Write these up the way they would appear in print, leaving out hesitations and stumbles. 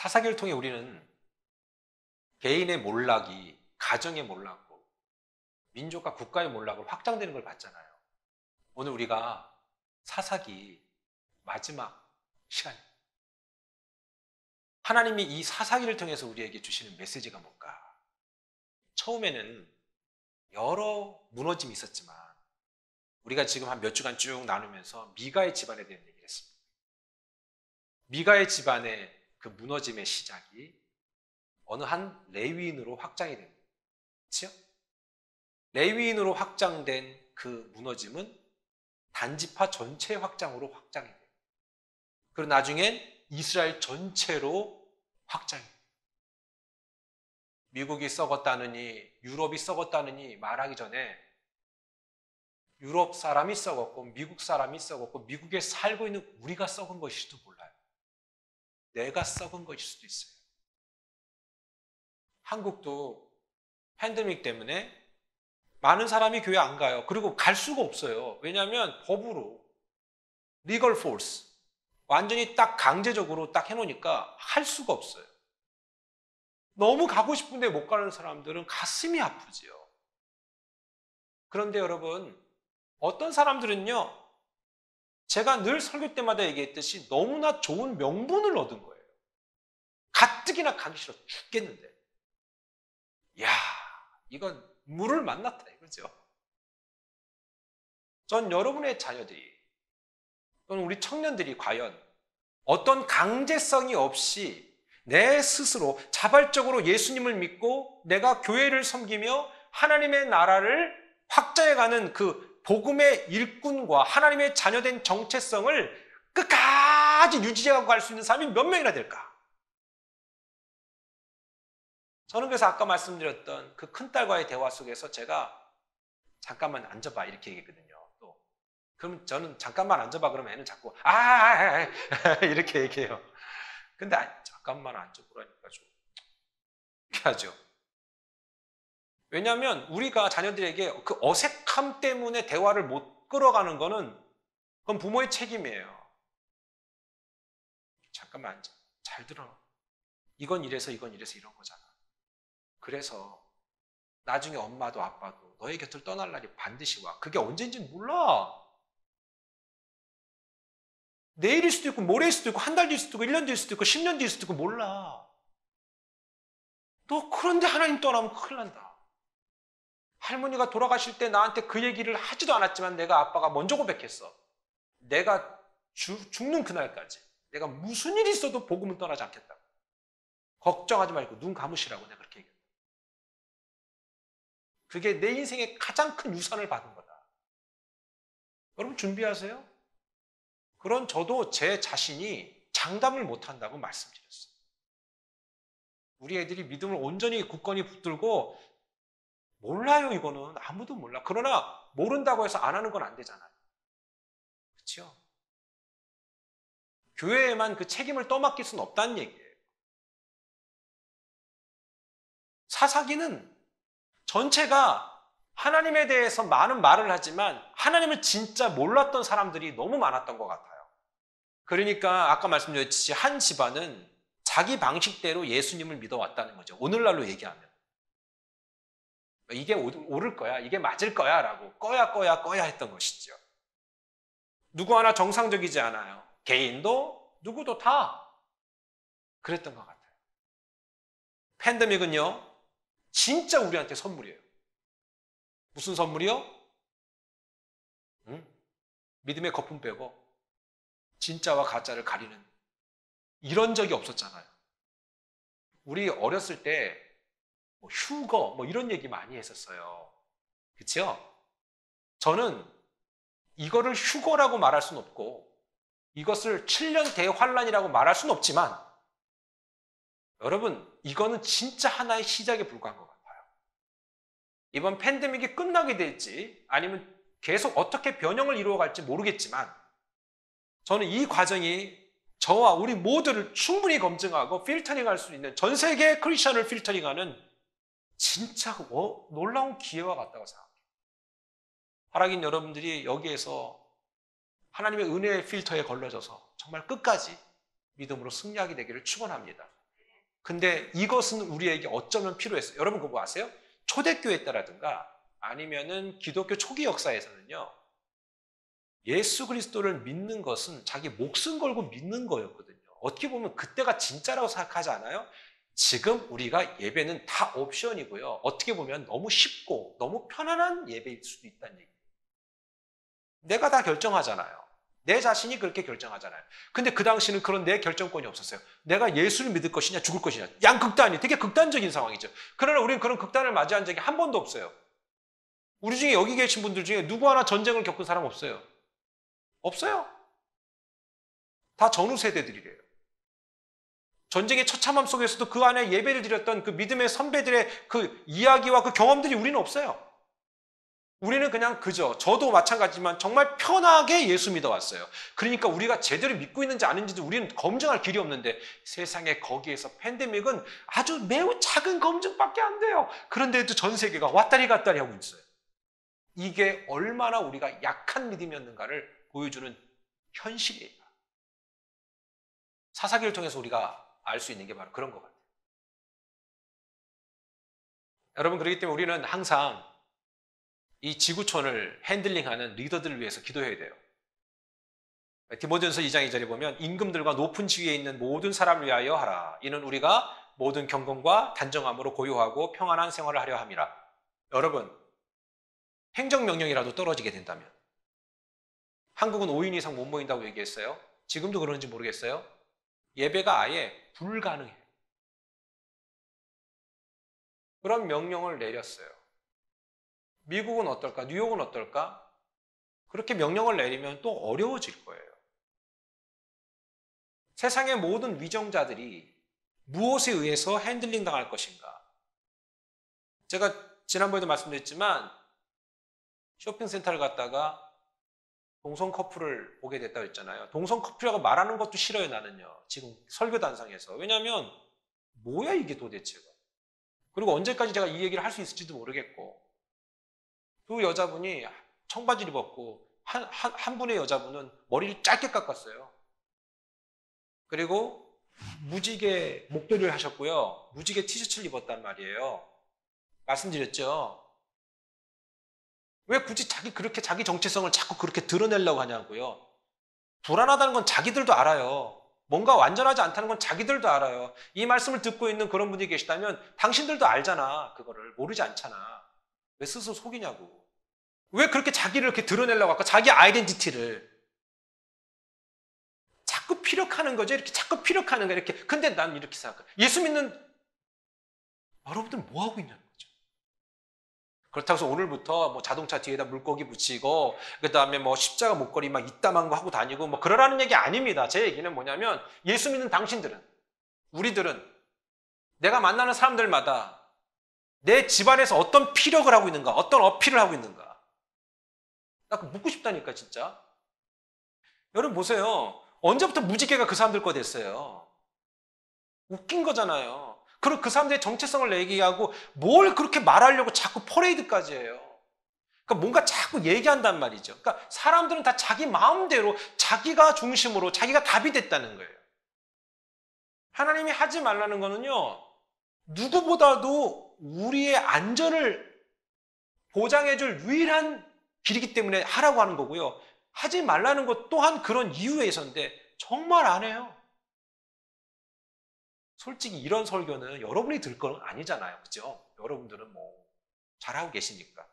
사사기를 통해 우리는 개인의 몰락이 가정의 몰락으로 민족과 국가의 몰락으로 확장되는 걸 봤잖아요. 오늘 우리가 사사기 마지막 시간입니다. 하나님이 이 사사기를 통해서 우리에게 주시는 메시지가 뭘까? 처음에는 여러 무너짐이 있었지만 우리가 지금 한 몇 주간 쭉 나누면서 미가의 집안에 대한 얘기를 했습니다. 미가의 집안의 그 무너짐의 시작이 어느 한 레위인으로 확장이 됩니다. 그렇죠? 레위인으로 확장된 그 무너짐은 단지파 전체 확장으로 확장이 돼요. 그리고 나중엔 이스라엘 전체로 확장이 돼요. 미국이 썩었다느니 유럽이 썩었다느니 말하기 전에 유럽 사람이 썩었고 미국 사람이 썩었고 미국에 살고 있는 우리가 썩은 것일지도 몰라요. 내가 썩은 것일 수도 있어요. 한국도 팬데믹 때문에 많은 사람이 교회 안 가요. 그리고 갈 수가 없어요. 왜냐하면 법으로 legal force 완전히 딱 강제적으로 딱 해놓으니까 할 수가 없어요. 너무 가고 싶은데 못 가는 사람들은 가슴이 아프지요. 그런데 여러분, 어떤 사람들은요, 제가 늘 설교 때마다 얘기했듯이 너무나 좋은 명분을 얻은 거예요. 가뜩이나 가기 싫어 죽겠는데. 야, 이건 물을 만났다 이거죠. 전 여러분의 자녀들이 또는 우리 청년들이 과연 어떤 강제성이 없이 내 스스로 자발적으로 예수님을 믿고 내가 교회를 섬기며 하나님의 나라를 확장해가는 그 복음의 일꾼과 하나님의 자녀된 정체성을 끝까지 유지하고 갈 수 있는 사람이 몇 명이나 될까? 저는 그래서 아까 말씀드렸던 그 큰딸과의 대화 속에서 제가 잠깐만 앉아봐 이렇게 얘기했거든요. 또 그럼 저는 잠깐만 앉아봐 그러면 애는 자꾸 이렇게 얘기해요. 근데 잠깐만 앉아보라니까 좀 이렇게 하죠. 왜냐하면 우리가 자녀들에게 그 어색함 때문에 대화를 못 끌어가는 거는 그건 부모의 책임이에요. 잠깐만 앉아. 잘 들어. 이건 이래서 이건 이래서 이런 거잖아. 그래서 나중에 엄마도 아빠도 너의 곁을 떠날 날이 반드시 와. 그게 언젠지는 몰라. 내일일 수도 있고 모레일 수도 있고 한 달 뒤일 수도 있고 1년 뒤일 수도 있고 10년 뒤일 수도 있고 몰라. 너 그런데 하나님 떠나면 큰일 난다. 할머니가 돌아가실 때 나한테 그 얘기를 하지도 않았지만 내가 아빠가 먼저 고백했어. 내가 죽는 그날까지 내가 무슨 일이 있어도 복음은 떠나지 않겠다고. 걱정하지 말고 눈 감으시라고 내가 그렇게 얘기했다. 그게 내 인생의 가장 큰 유산을 받은 거다. 여러분 준비하세요? 그런 저도 제 자신이 장담을 못한다고 말씀드렸어요. 우리 애들이 믿음을 온전히 굳건히 붙들고 몰라요 이거는 아무도 몰라. 그러나 모른다고 해서 안 하는 건 안 되잖아요. 그렇죠? 교회에만 그 책임을 떠맡길 수는 없다는 얘기예요. 사사기는 전체가 하나님에 대해서 많은 말을 하지만 하나님을 진짜 몰랐던 사람들이 너무 많았던 것 같아요. 그러니까 아까 말씀드렸듯이 한 집안은 자기 방식대로 예수님을 믿어왔다는 거죠. 오늘날로 얘기하면. 이게 옳을 거야, 이게 맞을 거야 라고 꺼야 했던 것이죠. 누구 하나 정상적이지 않아요. 개인도 누구도 다 그랬던 것 같아요. 팬데믹은요 진짜 우리한테 선물이에요. 무슨 선물이요? 믿음의 거품 빼고 진짜와 가짜를 가리는 이런 적이 없었잖아요. 우리 어렸을 때 휴거 이런 얘기 많이 했었어요. 그렇죠? 저는 이거를 휴거라고 말할 수는 없고 이것을 7년 대환란이라고 말할 수는 없지만 여러분 이거는 진짜 하나의 시작에 불과한 것 같아요. 이번 팬데믹이 끝나게 될지 아니면 계속 어떻게 변형을 이루어갈지 모르겠지만 저는 이 과정이 저와 우리 모두를 충분히 검증하고 필터링할 수 있는 전 세계 크리스천을 필터링하는 진짜 놀라운 기회와 같다고 생각해요. 하락인 여러분들이 여기에서 하나님의 은혜의 필터에 걸러져서 정말 끝까지 믿음으로 승리하게 되기를 축원합니다. 근데 이것은 우리에게 어쩌면 필요했어요. 여러분 그거 아세요? 초대교회 때라든가 아니면은 기독교 초기 역사에서는요. 예수 그리스도를 믿는 것은 자기 목숨 걸고 믿는 거였거든요. 어떻게 보면 그때가 진짜라고 생각하지 않아요? 지금 우리가 예배는 다 옵션이고요. 어떻게 보면 너무 쉽고 너무 편안한 예배일 수도 있다는 얘기예요. 내가 다 결정하잖아요. 내 자신이 그렇게 결정하잖아요. 근데 그 당시는 그런 내 결정권이 없었어요. 내가 예수를 믿을 것이냐 죽을 것이냐. 양극단이 되게 극단적인 상황이죠. 그러나 우리는 그런 극단을 맞이한 적이 한 번도 없어요. 우리 중에 여기 계신 분들 중에 누구 하나 전쟁을 겪은 사람 없어요. 없어요. 다 전후 세대들이래요. 전쟁의 처참함 속에서도 그 안에 예배를 드렸던 그 믿음의 선배들의 그 이야기와 그 경험들이 우리는 없어요. 우리는 그냥 그저 저도 마찬가지지만 정말 편하게 예수 믿어왔어요. 그러니까 우리가 제대로 믿고 있는지 아닌지도 우리는 검증할 길이 없는데 세상에 거기에서 팬데믹은 아주 매우 작은 검증밖에 안 돼요. 그런데도 전 세계가 왔다리 갔다리 하고 있어요. 이게 얼마나 우리가 약한 믿음이었는가를 보여주는 현실이에요. 사사기를 통해서 우리가 알 수 있는 게 바로 그런 것 같아요. 여러분 그렇기 때문에 우리는 항상 이 지구촌을 핸들링하는 리더들을 위해서 기도해야 돼요. 디모데전서 2장 2절에 보면 임금들과 높은 지위에 있는 모든 사람을 위하여 하라. 이는 우리가 모든 경건과 단정함으로 고요하고 평안한 생활을 하려 함이라. 여러분 행정명령이라도 떨어지게 된다면 한국은 5인 이상 못 모인다고 얘기했어요. 지금도 그런지 모르겠어요. 예배가 아예 불가능해요. 그런 명령을 내렸어요. 미국은 어떨까? 뉴욕은 어떨까? 그렇게 명령을 내리면 또 어려워질 거예요. 세상의 모든 위정자들이 무엇에 의해서 핸들링 당할 것인가? 제가 지난번에도 말씀드렸지만 쇼핑센터를 갔다가 동성 커플을 보게 됐다고 했잖아요. 동성 커플이라고 말하는 것도 싫어요, 나는요. 지금 설교단상에서. 왜냐하면 뭐야 이게 도대체가. 그리고 언제까지 제가 이 얘기를 할 수 있을지도 모르겠고 두 여자분이 청바지를 입었고 한 분의 여자분은 머리를 짧게 깎았어요. 그리고 무지개 목도리를 하셨고요. 무지개 티셔츠를 입었단 말이에요. 말씀드렸죠. 왜 굳이 그렇게 자기 정체성을 자꾸 그렇게 드러내려고 하냐고요. 불안하다는 건 자기들도 알아요. 뭔가 완전하지 않다는 건 자기들도 알아요. 이 말씀을 듣고 있는 그런 분이 계시다면 당신들도 알잖아. 그거를 모르지 않잖아. 왜 스스로 속이냐고. 왜 그렇게 자기를 이렇게 드러내려고 할까? 자기 아이덴티티를. 자꾸 피력하는 거죠. 이렇게 자꾸 피력하는 거예요. 이렇게. 근데 난 이렇게 생각해. 예수 믿는 여러분들 뭐 하고 있냐는 거죠. 그렇다고 해서 오늘부터 뭐 자동차 뒤에다 물고기 붙이고 그다음에 뭐 십자가 목걸이 막 이따만 거 하고 다니고 뭐 그러라는 얘기 아닙니다. 제 얘기는 뭐냐면 예수 믿는 당신들은 우리들은 내가 만나는 사람들마다 내 집안에서 어떤 피력을 하고 있는가, 어떤 어필을 하고 있는가. 나 그거 묻고 싶다니까 진짜. 여러분 보세요. 언제부터 무지개가 그 사람들 거 됐어요. 웃긴 거잖아요. 그리고 그 사람들의 정체성을 얘기하고 뭘 그렇게 말하려고 자꾸 퍼레이드까지 해요. 그러니까 뭔가 자꾸 얘기한단 말이죠. 그러니까 사람들은 다 자기 마음대로 자기가 중심으로 자기가 답이 됐다는 거예요. 하나님이 하지 말라는 거는요. 누구보다도 우리의 안전을 보장해줄 유일한 길이기 때문에 하라고 하는 거고요. 하지 말라는 것 또한 그런 이유에 있었는데 정말 안 해요. 솔직히 이런 설교는 여러분이 들 건 아니잖아요. 그죠? 여러분들은 뭐 잘하고 계시니까.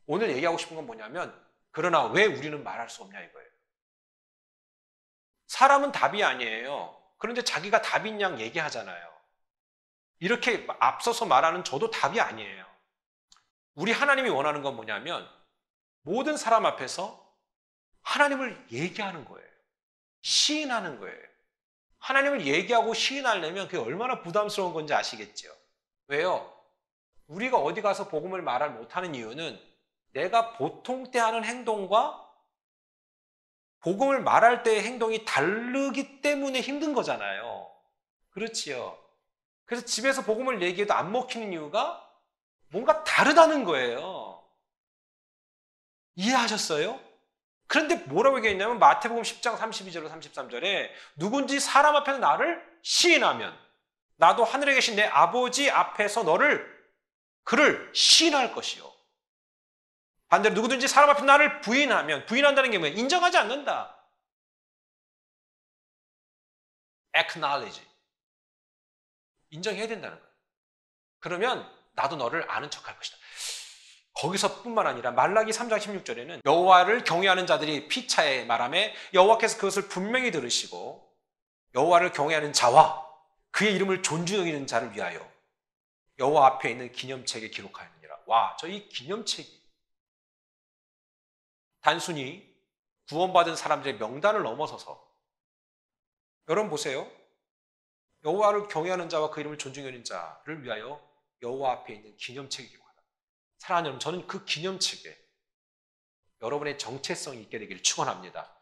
오늘 얘기하고 싶은 건 뭐냐면 그러나 왜 우리는 말할 수 없냐 이거예요. 사람은 답이 아니에요. 그런데 자기가 답인 양 얘기하잖아요. 이렇게 앞서서 말하는 저도 답이 아니에요. 우리 하나님이 원하는 건 뭐냐면 모든 사람 앞에서 하나님을 얘기하는 거예요. 시인하는 거예요. 하나님을 얘기하고 시인하려면 그게 얼마나 부담스러운 건지 아시겠죠? 왜요? 우리가 어디 가서 복음을 말을 못하는 이유는 내가 보통 때 하는 행동과 복음을 말할 때의 행동이 다르기 때문에 힘든 거잖아요. 그렇지요. 그래서 집에서 복음을 얘기해도 안 먹히는 이유가 뭔가 다르다는 거예요. 이해하셨어요? 그런데 뭐라고 얘기했냐면 마태복음 10장 32절로 33절에 누군지 사람 앞에서 나를 시인하면 나도 하늘에 계신 내 아버지 앞에서 그를 시인할 것이요. 반대로 누구든지 사람 앞에 나를 부인한다는 게 뭐예요? 인정하지 않는다. acknowledge. 인정해야 된다는 거예요. 그러면 나도 너를 아는 척할 것이다. 거기서뿐만 아니라 말라기 3장 16절에는 여호와를 경외하는 자들이 피차에 말하매 여호와께서 그것을 분명히 들으시고 여호와를 경외하는 자와 그의 이름을 존중히 여기는 자를 위하여 여호와 앞에 있는 기념책에 기록하였느니라. 와, 저 이 기념책이 단순히 구원받은 사람들의 명단을 넘어서서 여러분 보세요. 여호와를 경외하는 자와 그 이름을 존중히 여기는 자를 위하여 여호와 앞에 있는 기념책에 기록하다. 사랑하는 여러분, 저는 그 기념책에 여러분의 정체성이 있게 되기를 축원합니다.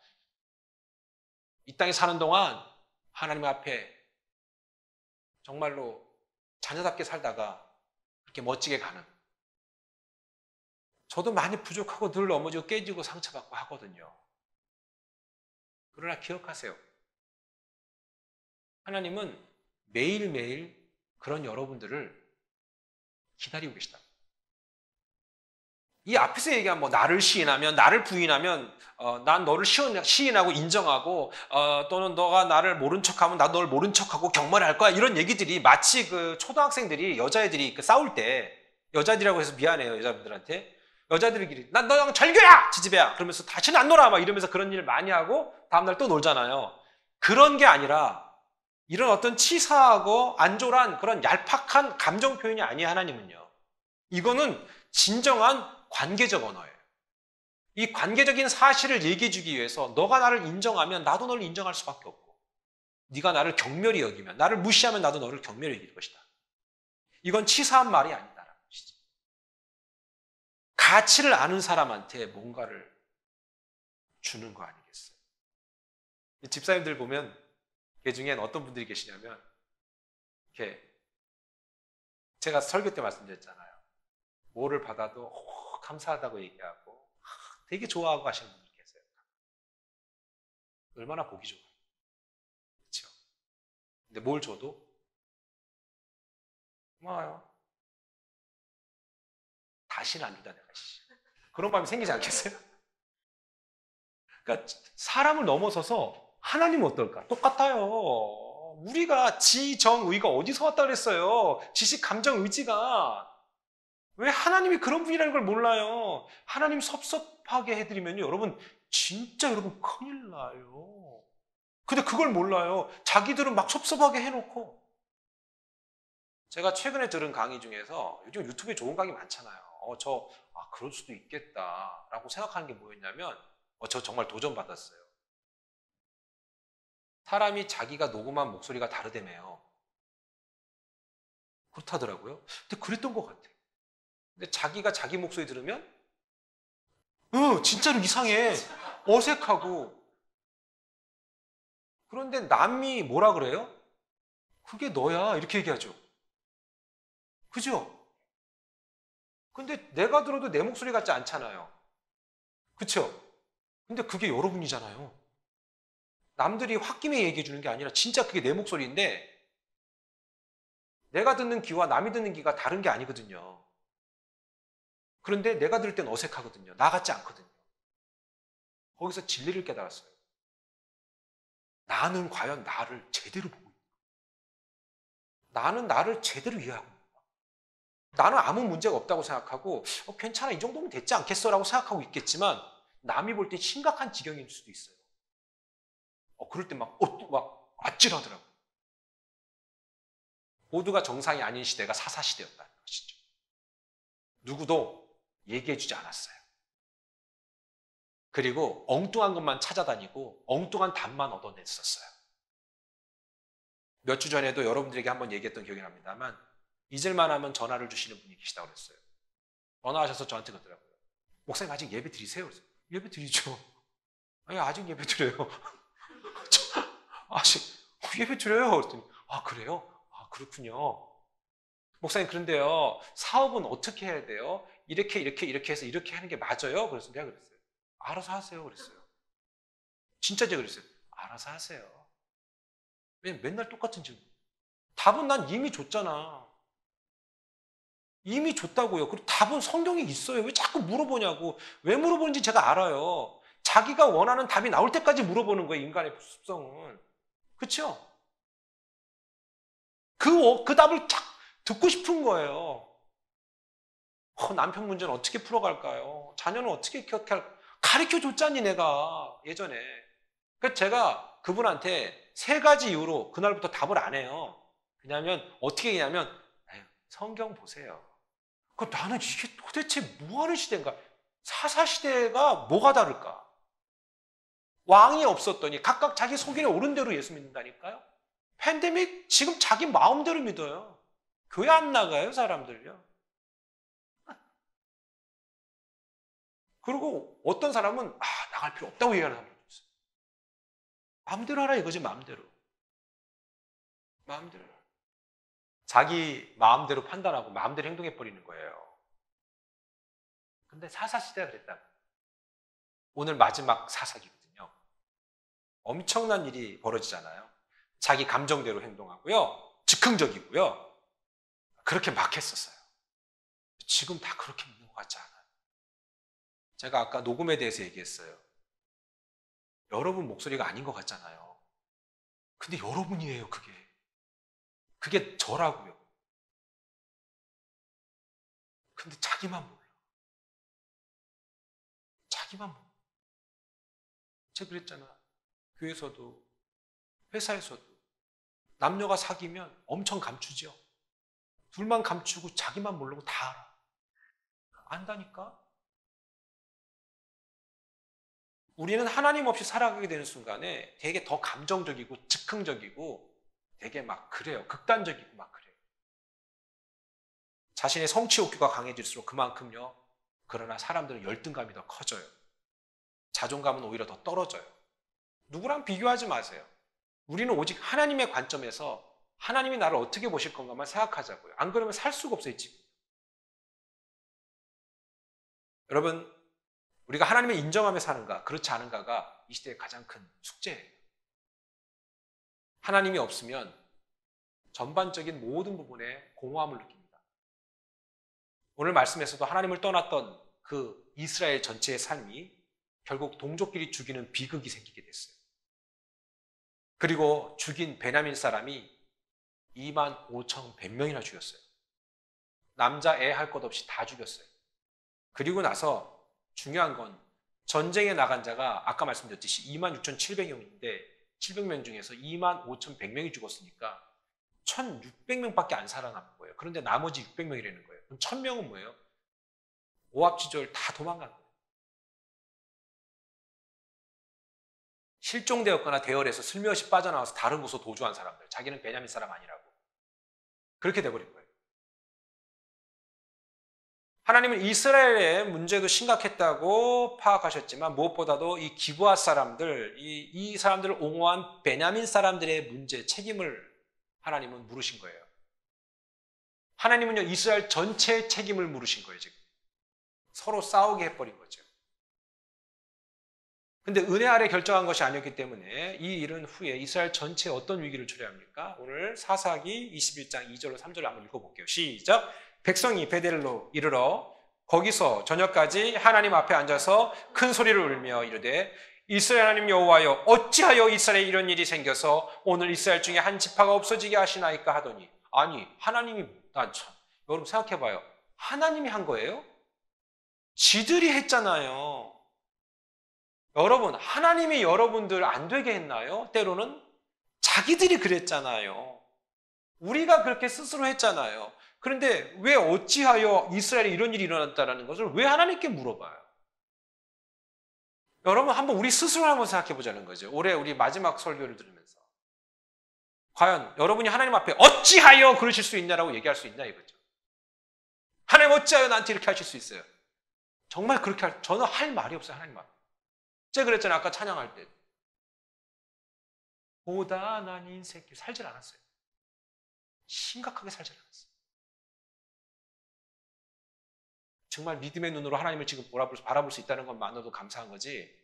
이 땅에 사는 동안 하나님 앞에 정말로 자녀답게 살다가 그렇게 멋지게 가는, 저도 많이 부족하고 늘 넘어지고 깨지고 상처받고 하거든요. 그러나 기억하세요. 하나님은 매일매일 그런 여러분들을 기다리고 계시다. 이 앞에서 얘기한 나를 시인하면, 나를 부인하면, 난 너를 시인하고 인정하고, 또는 너가 나를 모른 척하면 나도 너를 모른 척하고 경멸할 거야. 이런 얘기들이 마치 그 초등학생들이 여자애들이 싸울 때, 여자들이라고 해서 미안해요, 여자분들한테. 여자들끼리 난 너랑 절교야! 지지배야! 그러면서 다시는 안 놀아! 막 이러면서 그런 일을 많이 하고 다음날 또 놀잖아요. 그런 게 아니라 이런 어떤 치사하고 안졸한 그런 얄팍한 감정 표현이 아니에요, 하나님은요. 이거는 진정한 관계적 언어예요. 이 관계적인 사실을 얘기해 주기 위해서 너가 나를 인정하면 나도 너를 인정할 수밖에 없고, 네가 나를 경멸히 여기면, 나를 무시하면 나도 너를 경멸히 여길 것이다. 이건 치사한 말이 아니다라는 것이죠. 가치를 아는 사람한테 뭔가를 주는 거 아니겠어요? 집사님들 보면 그 중엔 어떤 분들이 계시냐면, 이렇게 제가 설교 때 말씀드렸잖아요. 뭐를 받아도 감사하다고 얘기하고 되게 좋아하고 하시는 분들 계세요. 얼마나 보기 좋아요. 그렇죠? 근데 뭘 줘도 고마워요. 다시는 안 준다 내가. 그런 마음이 생기지 않겠어요? 그러니까 사람을 넘어서서 하나님은 어떨까? 똑같아요. 우리가 지정의가 어디서 왔다 그랬어요? 지식, 감정, 의지가. 왜 하나님이 그런 분이라는 걸 몰라요? 하나님 섭섭하게 해드리면요, 여러분 진짜 여러분 큰일 나요. 근데 그걸 몰라요. 자기들은 막 섭섭하게 해놓고. 제가 최근에 들은 강의 중에서 요즘 유튜브에 좋은 강의 많잖아요. 그럴 수도 있겠다라고 생각하는 게 뭐였냐면, 저 정말 도전받았어요. 사람이 자기가 녹음한 목소리가 다르다며요. 그렇다더라고요. 근데 그랬던 것 같아요. 근데 자기가 자기 목소리 들으면 진짜로 이상해. 어색하고. 그런데 남이 뭐라 그래요? 그게 너야. 이렇게 얘기하죠. 그죠? 근데 내가 들어도 내 목소리 같지 않잖아요. 그쵸? 근데 그게 여러분이잖아요. 남들이 홧김에 얘기해 주는 게 아니라 진짜 그게 내 목소리인데, 내가 듣는 귀와 남이 듣는 귀가 다른 게 아니거든요. 그런데 내가 들을 땐 어색하거든요. 나 같지 않거든요. 거기서 진리를 깨달았어요. 나는 과연 나를 제대로 보고 있는가? 나는 나를 제대로 이해하고 있는가? 나는 아무 문제가 없다고 생각하고 괜찮아, 이 정도면 됐지 않겠어? 라고 생각하고 있겠지만, 남이 볼 때 심각한 지경일 수도 있어요. 그럴 때 막 아찔하더라고요. 모두가 정상이 아닌 시대가 사사시대였다는 것이죠. 누구도 얘기해주지 않았어요. 그리고 엉뚱한 것만 찾아다니고 엉뚱한 답만 얻어냈었어요. 몇 주 전에도 여러분들에게 한번 얘기했던 기억이 납니다만, 잊을만 하면 전화를 주시는 분이 계시다고 그랬어요. 전화하셔서 저한테 그러더라고요. 목사님 아직 예배 드리세요? 그래서 예배 드리죠. 아니, 아직 예배 드려요. 아직 예배 드려요. 그랬더니 그래요? 그렇군요. 목사님, 그런데요, 사업은 어떻게 해야 돼요? 이렇게 해서 이렇게 하는 게 맞아요? 그래서 내가 그랬어요. 알아서 하세요. 그랬어요. 진짜 제가 그랬어요. 알아서 하세요. 왜냐면 맨날 똑같은 질문. 답은 난 이미 줬잖아. 이미 줬다고요. 그리고 답은 성경에 있어요. 왜 자꾸 물어보냐고. 왜 물어보는지 제가 알아요. 자기가 원하는 답이 나올 때까지 물어보는 거예요. 인간의 습성은. 그렇죠? 그 답을 쫙 듣고 싶은 거예요. 남편 문제는 어떻게 풀어갈까요? 자녀는 어떻게 가르쳐 줬잖니 내가 예전에. 그래서 제가 그분한테 세 가지 이유로 그날부터 답을 안 해요. 왜냐하면 어떻게 했냐면 성경 보세요. 나는 이게 도대체 뭐하는 시대인가? 사사시대가 뭐가 다를까? 왕이 없었더니 각각 자기 속인에 오른 대로 예수 믿는다니까요. 팬데믹 지금 자기 마음대로 믿어요. 교회 안 나가요 사람들요. 그리고 어떤 사람은 나갈 필요 없다고 얘기하는 사람도 있어요. 마음대로 하라 이거지. 마음대로. 자기 마음대로 판단하고 마음대로 행동해버리는 거예요. 근데 사사시대가 그랬다. 오늘 마지막 사사기거든요. 엄청난 일이 벌어지잖아요. 자기 감정대로 행동하고요. 즉흥적이고요. 그렇게 막 했었어요. 지금 다 그렇게 믿는 것 같지 않아요. 제가 아까 녹음에 대해서 얘기했어요. 여러분 목소리가 아닌 것 같잖아요. 근데 여러분이에요, 그게. 그게 저라고요. 근데 자기만 몰라. 자기만 몰라. 제가 그랬잖아. 교회에서도, 회사에서도. 남녀가 사귀면 엄청 감추죠. 둘만 감추고 자기만 모르고 다 알아. 안다니까? 우리는 하나님 없이 살아가게 되는 순간에 되게 더 감정적이고 즉흥적이고 되게 막 그래요. 극단적이고 막 그래요. 자신의 성취 욕구가 강해질수록 그만큼요. 그러나 사람들은 열등감이 더 커져요. 자존감은 오히려 더 떨어져요. 누구랑 비교하지 마세요. 우리는 오직 하나님의 관점에서 하나님이 나를 어떻게 보실 건가만 생각하자고요. 안 그러면 살 수가 없어요, 지금. 여러분, 우리가 하나님을 인정하며 사는가, 그렇지 않은가가 이 시대의 가장 큰 숙제예요. 하나님이 없으면 전반적인 모든 부분에 공허함을 느낍니다. 오늘 말씀에서도 하나님을 떠났던 그 이스라엘 전체의 삶이 결국 동족끼리 죽이는 비극이 생기게 됐어요. 그리고 죽인 베냐민 사람이 25,100명이나 죽였어요. 남자 애 할 것 없이 다 죽였어요. 그리고 나서 중요한 건 전쟁에 나간 자가 아까 말씀드렸듯이 26,700명인데 700명 중에서 25,100명이 죽었으니까 1,600명밖에 안 살아남은 거예요. 그런데 나머지 600명이라는 거예요. 그럼 1,000명은 뭐예요? 오합지졸 다 도망간 거예요. 실종되었거나 대열에서 슬며시 빠져나와서 다른 곳으로 도주한 사람들. 자기는 베냐민 사람 아니라고. 그렇게 돼버린 거예요. 하나님은 이스라엘의 문제도 심각했다고 파악하셨지만 무엇보다도 이 기브아 사람들, 이 사람들을 옹호한 베냐민 사람들의 문제, 책임을 하나님은 물으신 거예요. 하나님은요, 이스라엘 전체의 책임을 물으신 거예요, 지금. 서로 싸우게 해버린 거죠. 근데 은혜 아래 결정한 것이 아니었기 때문에 이 일은 후에 이스라엘 전체에 어떤 위기를 초래합니까? 오늘 사사기 21장 2절로 3절을 한번 읽어볼게요. 시작! 백성이 베델로 이르러 거기서 저녁까지 하나님 앞에 앉아서 큰 소리를 울며 이르되 이스라엘 하나님 여호와여 어찌하여 이스라엘에 이런 일이 생겨서 오늘 이스라엘 중에 한 지파가 없어지게 하시나이까 하더니 아니 하나님이 난 참 여러분 생각해봐요. 하나님이 한 거예요? 지들이 했잖아요. 여러분 하나님이 여러분들 안 되게 했나요? 때로는 자기들이 그랬잖아요. 우리가 그렇게 스스로 했잖아요. 그런데 왜 어찌하여 이스라엘에 이런 일이 일어났다는 것을 왜 하나님께 물어봐요? 여러분 한번 우리 스스로 한번 생각해 보자는 거죠. 올해 우리 마지막 설교를 들으면서 과연 여러분이 하나님 앞에 어찌하여 그러실 수 있냐라고 얘기할 수 있냐 이거죠. 하나님 어찌하여 나한테 이렇게 하실 수 있어요? 정말 그렇게 저는 할 말이 없어요. 하나님 앞에. 제가 그랬잖아요. 아까 찬양할 때. 보다 난 인생 살질 않았어요. 심각하게 살질 않았어요. 정말 믿음의 눈으로 하나님을 지금 바라볼 수 있다는 것만으로도 감사한 거지.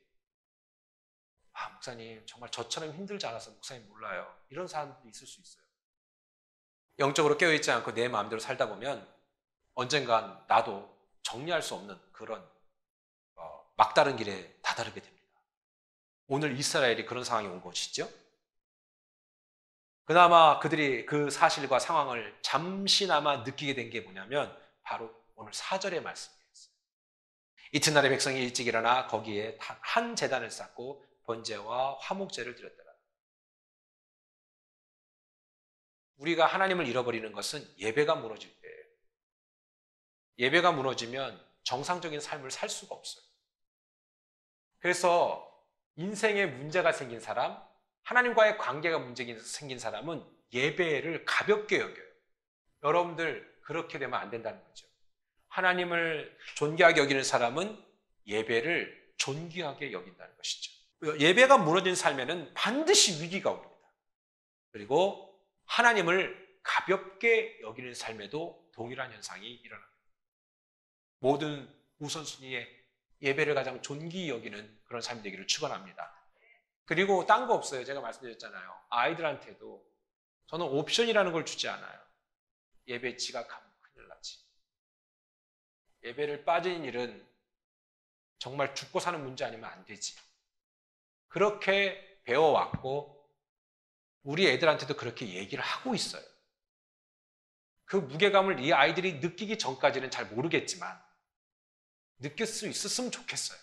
목사님 정말 저처럼 힘들지 않아서 목사님 몰라요. 이런 사람도 있을 수 있어요. 영적으로 깨어있지 않고 내 마음대로 살다 보면 언젠간 나도 정리할 수 없는 그런 막다른 길에 다다르게 됩니다. 오늘 이스라엘이 그런 상황이 온 것이죠. 그나마 그들이 그 사실과 상황을 잠시나마 느끼게 된 게 뭐냐면 바로 오늘 4절의 말씀이었어요. 이튿날에 백성이 일찍 일어나 거기에 한 제단을 쌓고 번제와 화목제를 드렸더라. 우리가 하나님을 잃어버리는 것은 예배가 무너질 때예요. 예배가 무너지면 정상적인 삶을 살 수가 없어요. 그래서 인생에 문제가 생긴 사람, 하나님과의 관계가 문제가 생긴 사람은 예배를 가볍게 여겨요. 여러분들 그렇게 되면 안 된다는 거죠. 하나님을 존귀하게 여기는 사람은 예배를 존귀하게 여긴다는 것이죠. 예배가 무너진 삶에는 반드시 위기가 옵니다. 그리고 하나님을 가볍게 여기는 삶에도 동일한 현상이 일어납니다. 모든 우선순위에 예배를 가장 존귀히 여기는 그런 삶이 되기를 축원합니다. 그리고 딴 거 없어요. 제가 말씀드렸잖아요. 아이들한테도 저는 옵션이라는 걸 주지 않아요. 예배 지각하면 큰일 나지. 예배를 빠진 일은 정말 죽고 사는 문제 아니면 안 되지. 그렇게 배워왔고 우리 애들한테도 그렇게 얘기를 하고 있어요. 그 무게감을 이 아이들이 느끼기 전까지는 잘 모르겠지만 느낄 수 있었으면 좋겠어요.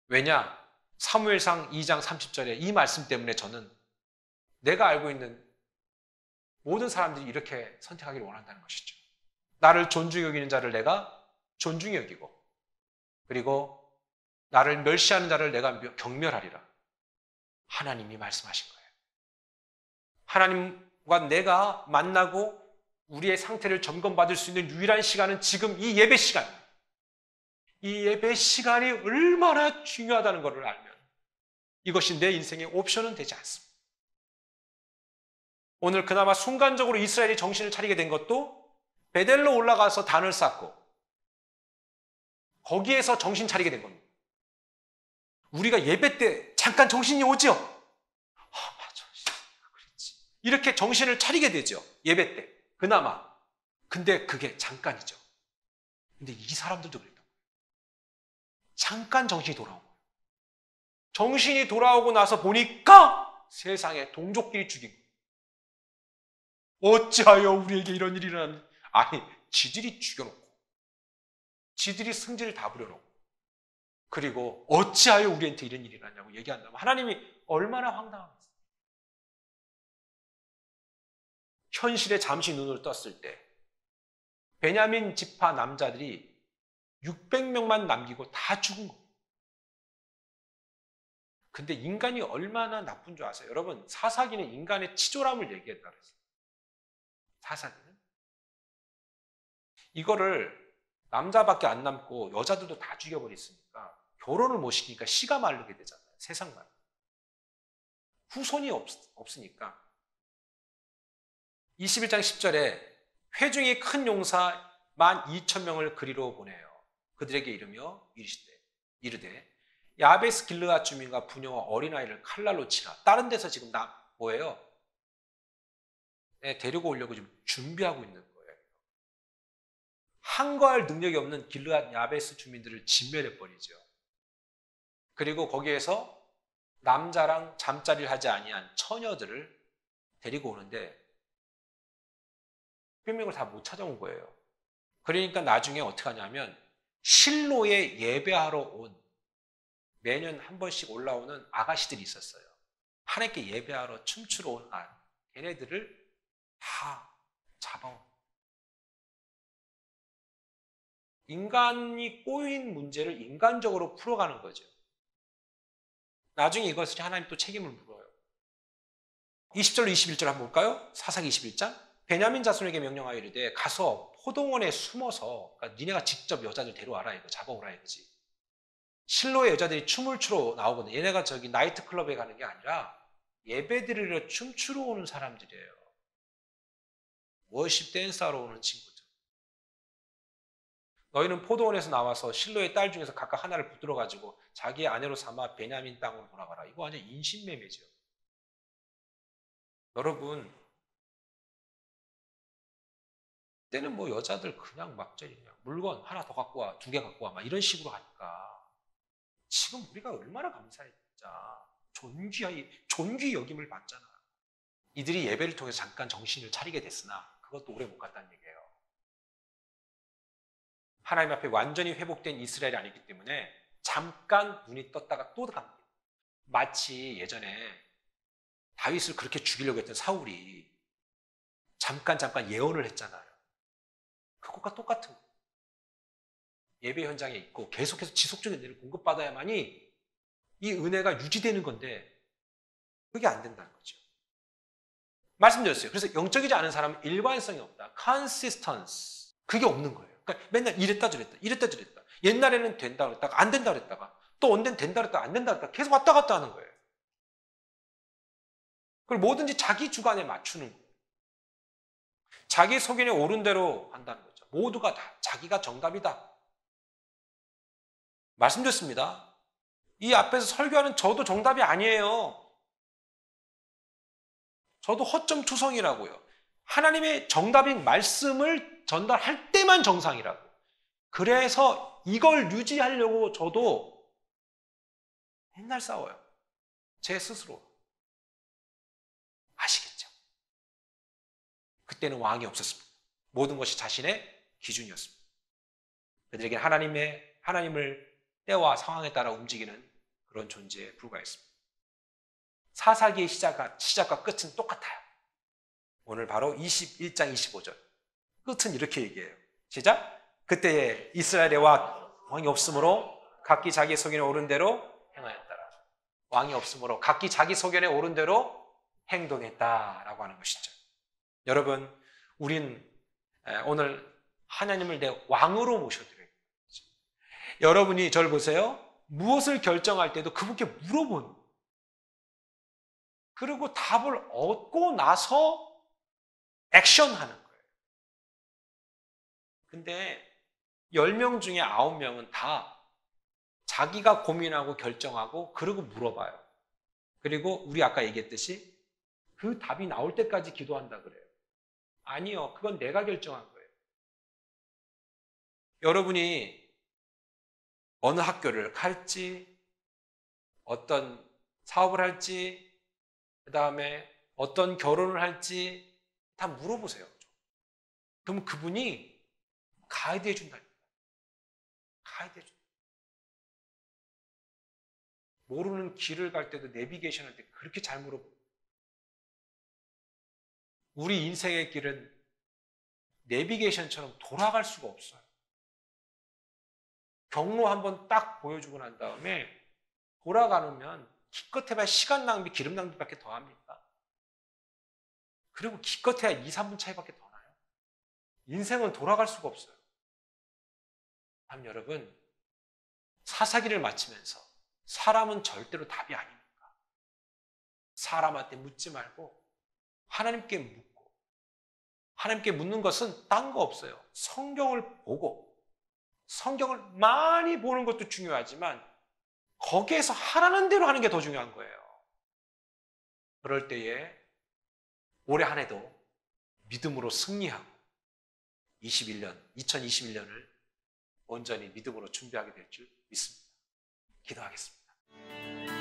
왜냐? 사무엘상 2장 30절에 이 말씀 때문에 저는 내가 알고 있는 모든 사람들이 이렇게 선택하기를 원한다는 것이죠. 나를 존중히 여기는 자를 내가 존중히 여기고 그리고 나를 멸시하는 자를 내가 경멸하리라. 하나님이 말씀하신 거예요. 하나님과 내가 만나고 우리의 상태를 점검받을 수 있는 유일한 시간은 지금 이 예배 시간입니다. 이 예배 시간이 얼마나 중요하다는 것을 알면 이것이 내 인생의 옵션은 되지 않습니다. 오늘 그나마 순간적으로 이스라엘이 정신을 차리게 된 것도 베델로 올라가서 단을 쌓고 거기에서 정신 차리게 된 겁니다. 우리가 예배 때 잠깐 정신이 오죠? 맞아. 그랬지. 이렇게 정신을 차리게 되죠. 예배 때. 그나마. 근데 그게 잠깐이죠. 근데 이 사람들도 그랬다. 잠깐 정신이 돌아온 거예요. 정신이 돌아오고 나서 보니까 세상에 동족끼리 죽인 거예요. 어찌하여 우리에게 이런 일이 일어났니? 아니, 지들이 죽여놓고 지들이 승질을 다 부려놓고 그리고 어찌하여 우리한테 이런 일이 일어났냐고 얘기한다면 하나님이 얼마나 황당합니까? 현실에 잠시 눈을 떴을 때 베냐민 지파 남자들이 600명만 남기고 다 죽은 거예요. 근데 인간이 얼마나 나쁜 줄 아세요? 여러분, 사사기는 인간의 치졸함을 얘기했다 그랬어요. 사사기는. 이거를 남자밖에 안 남고 여자들도 다 죽여버렸으니까 결혼을 못 시키니까 씨가 마르게 되잖아요. 세상만. 후손이 없으니까. 21장 10절에 회중이 큰 용사 12,000명을 그리로 보내요. 그들에게 이르되 야베스 길르앗 주민과 부녀와 어린아이를 칼날로 치라. 다른 데서 지금 뭐예요? 데리고 오려고 지금 준비하고 있는 거예요. 항거할 능력이 없는 길르앗 야베스 주민들을 진멸해버리죠. 그리고 거기에서 남자랑 잠자리를 하지 아니한 처녀들을 데리고 오는데 몇 명을 다 못 찾아온 거예요. 그러니까 나중에 어떻게 하냐면 실로에 예배하러 온 매년 한 번씩 올라오는 아가씨들이 있었어요. 하나님께 예배하러 춤추러 온 걔네들을 다 잡아온. 인간이 꼬인 문제를 인간적으로 풀어가는 거죠. 나중에 이것을 하나님 또 책임을 물어요. 20절로 21절 한번 볼까요? 사사기 21장. 베냐민 자손에게 명령하여 이르되 가서 포동원에 숨어서 그러니까 니네가 직접 여자들 데려와라 이거 잡아오라 이거지. 실로의 여자들이 춤을 추러 나오거든. 얘네가 저기 나이트클럽에 가는 게 아니라 예배 드리러 춤추러 오는 사람들이에요. 워십 댄스하러 오는 친구들. 너희는 포도원에서 나와서 실로의 딸 중에서 각각 하나를 붙들어가지고 자기의 아내로 삼아 베냐민 땅으로 돌아가라. 이거 완전 인신매매죠. 여러분 그때는 뭐 여자들 그냥 막 물건 하나 더 갖고 와, 2개 갖고 와, 막 이런 식으로 하니까 지금 우리가 얼마나 감사해 진짜. 존귀 여김을 받잖아. 이들이 예배를 통해서 잠깐 정신을 차리게 됐으나 그것도 오래 못 갔다는 얘기예요. 하나님 앞에 완전히 회복된 이스라엘이 아니기 때문에 잠깐 눈이 떴다가 또 감깁니다. 마치 예전에 다윗을 그렇게 죽이려고 했던 사울이 잠깐 예언을 했잖아요. 그것과 똑같은 거예요. 예배 현장에 있고 계속해서 지속적인 은혜를 공급받아야만이 이 은혜가 유지되는 건데 그게 안 된다는 거죠. 말씀드렸어요. 그래서 영적이지 않은 사람은 일관성이 없다. consistency. 그게 없는 거예요. 그러니까 맨날 이랬다 저랬다. 옛날에는 된다 그랬다가 안 된다 그랬다가 또 언젠 된다 그랬다가 안 된다 그랬다가 계속 왔다 갔다 하는 거예요. 그걸 뭐든지 자기 주관에 맞추는 거예요. 자기 소견에 옳은 대로 한다는 거죠. 모두가 다 자기가 정답이다. 말씀드렸습니다. 이 앞에서 설교하는 저도 정답이 아니에요. 저도 허점투성이라고요. 하나님의 정답인 말씀을 전달할 때만 정상이라고. 그래서 이걸 유지하려고 저도 맨날 싸워요. 제 스스로. 아시겠죠? 그때는 왕이 없었습니다. 모든 것이 자신의 기준이었습니다. 그들에게 하나님을 때와 상황에 따라 움직이는 그런 존재에 불과했습니다. 사사기의 시작과 끝은 똑같아요. 오늘 바로 21장 25절. 끝은 이렇게 얘기해요. 시작. 그때에 이스라엘의 왕이 없으므로 각기 자기 소견에 오른 대로 행하였더라. 왕이 없으므로 각기 자기 소견에 오른 대로 행동했다라고 하는 것이죠. 여러분, 우린 오늘 하나님을 내 왕으로 모셔드려요. 여러분이 저를 보세요. 무엇을 결정할 때도 그분께 물어보는 거예요. 그리고 답을 얻고 나서 액션하는 거예요. 근데 10명 중에 9명은 다 자기가 고민하고 결정하고 그리고 물어봐요. 그리고 우리 아까 얘기했듯이 그 답이 나올 때까지 기도한다 그래요. 아니요. 그건 내가 결정한 거예요. 여러분이 어느 학교를 갈지, 어떤 사업을 할지, 그 다음에 어떤 결혼을 할지 다 물어보세요. 그러면 그분이 가이드 해준다니까. 가이드 해준다. 모르는 길을 갈 때도 내비게이션 할 때 그렇게 잘 물어보고. 우리 인생의 길은 내비게이션처럼 돌아갈 수가 없어요. 경로 한번 딱 보여주고 난 다음에 돌아가면 기껏해봐야 시간 낭비, 기름 낭비밖에 더 합니까? 그리고 기껏해야 2, 3분 차이밖에 더 나요. 인생은 돌아갈 수가 없어요. 여러분, 사사기를 마치면서 사람은 절대로 답이 아닙니다. 사람한테 묻지 말고 하나님께 묻고, 하나님께 묻는 것은 딴 거 없어요. 성경을 보고, 성경을 많이 보는 것도 중요하지만 거기에서 하라는 대로 하는 게 더 중요한 거예요. 그럴 때에 올해 한 해도 믿음으로 승리하고 2021년을 온전히 믿음으로 준비하게 될 줄 믿습니다. 기도하겠습니다.